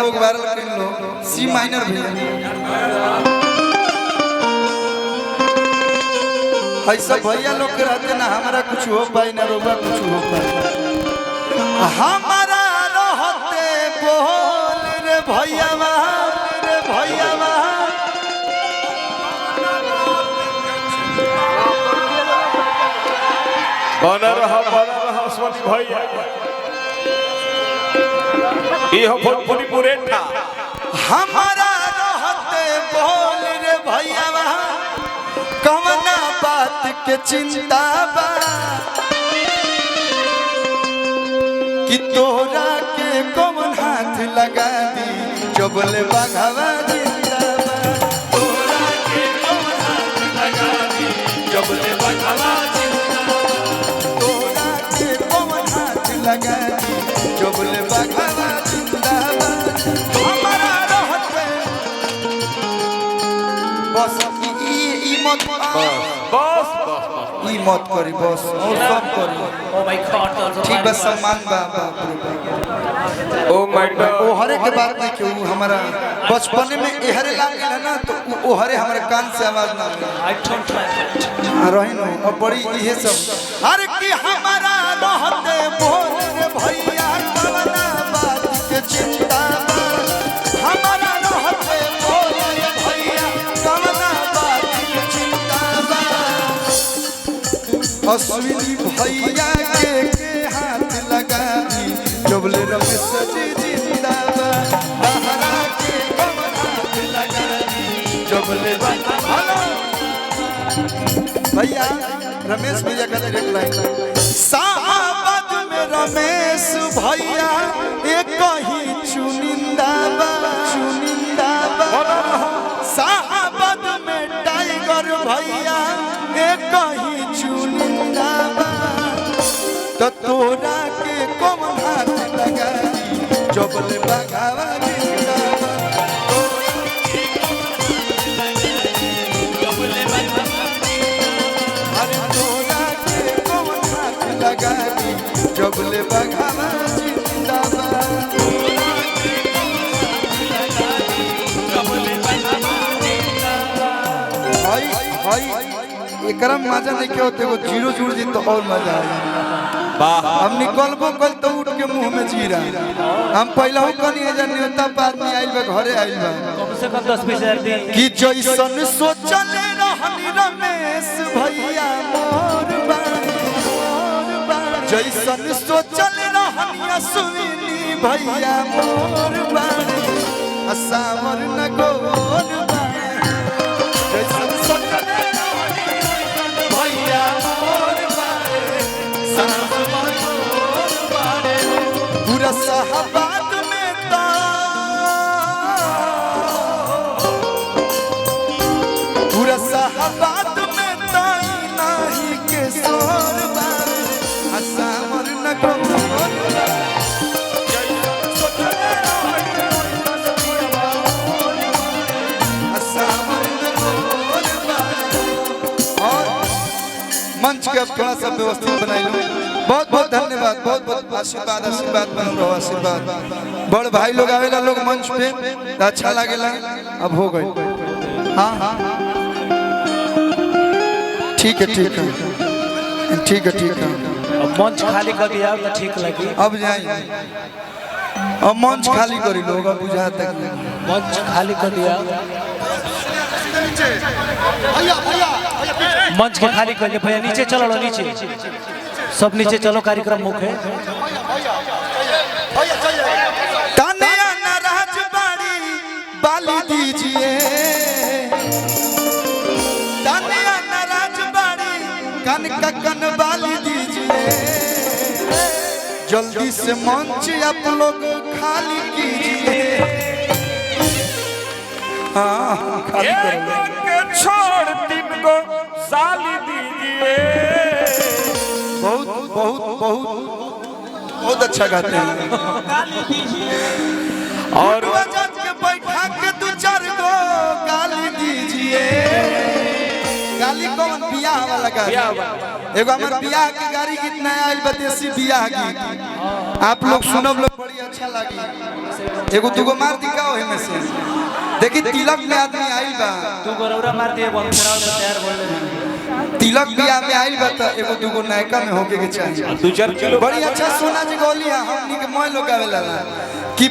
लोग वायरल कर लो सी माइनर भी ऐसा भैया लोग के रहते ना हमारा कुछ हो पाए ना रोबा कुछ हो पाए हमारा रहते बोल रे भैया बना रहा स्वामी भैया ये हो भोजपुरी पुरेठा हमारा रहते बोल रे भैया कवना बात के चिंता बा कि तोरा के कौन हाथ लगा दी जबले बाघावा जिंदा बा तोरा के कौन हाथ लगा दी जबले बाघावा जिंदा बा तोरा के कौन हाथ लगा दी जबले बाघावा जिंदा बा हमारा रहते बस बस ई मत करी बस और सब करी ओ माय गॉड ठीक बस सम्मान बा ओ माय गॉड ओ हरे के बात नहीं क्यों हमारा बचपन में एहरे लागल ना तो ओ हरे हमारे कान से आवाज ना आई डोंट ट्राई रही नो और बड़ी ये सब अरे कि हमारा रहते बोल रे भैया कवना बात के चिंता हमारा रहते बोल रे भैया कवना बात के चिंता अश्विनी भैया के हाथ लगा दी जबले रमेश जी जिंदाबाद बहरा के हाथ लगा दी जबले भैया रमेश भैया का एक लाइन साहबाद में रमेश भैया एक ही चुनिंदा साहबाद में टाइगर भैया एक ही चुनिंदा तो तोरा के कौन हाथ लगा जबले बाघावा जिंदा अरे तोरा के कौन हाथ लगा जबले बाघावा जिंदा एकरा मजा नहीं क्या होते वो जीरो जुड़ दी तो और मजा आएगा हम निकलबो कल तो उठ के मुंह में जीरा हम पहला हो कनी हजार न्योता बाद में आइल बा घरे आइल बा कम से कम 10-20 दी कि जैसन सोचल रहनी रमेश भैया मोर बाण जैसन सोचल रहनी अश्विनी भैया मोर बाण असावर न गोर बाण जैसन सोचल पूरा साहबाद में पूरा साहबाद में नहीं के सोर असामर न और मंच के थोड़ा सा व्यवस्थित बनाई लो बहुत बहुत धन्यवाद बहुत बहुत आशीर्वाद बन रहो आशीर्वाद बड़ भाई लोग आवेला लोग मंच पे तो अच्छा लागेला अब हो गए हाँ ठीक है अब मंच खाली कर दिया तो ठीक लगी अब जाइए अब मंच खाली करी लोग अब बुझा तक मंच खाली कर दिया मंच के खाली कर दिया भैया नीचे चलो नीचे सब नीचे चलो कार्यक्रम मुख्य तानिया नाराज बाली दीजिए तानिया नाराज कन कन बाली दीजिए जल्दी से मंच आप लोग खाली कीजिए हाँ खाली करो छोड़ 3 को साली दीजिए बहुत बहुत बहुत बहुत अच्छा गाते हैं और के बैठा के 2-4 गो गाली दीजिए गाली कौन बियाह वाला गाली एगो हमर बियाह के गाड़ी कितना आइल बदेसी बियाह गीत आप लोग सुनब लोग बड़ी अच्छा लगी। एगो दुगो मार दी का होई में से देखी तिलक में आदमी आइल बा तू गोरौरा मार दिए बम खराब तो तैयार बोल ले तिलक बियाह में आइल बा त एगो दुगो नायका में होके के चाहिए। 2-4 किलो बड़ी अच्छा सोना जी गोलियां हमनी के मोय लोग आवेला कि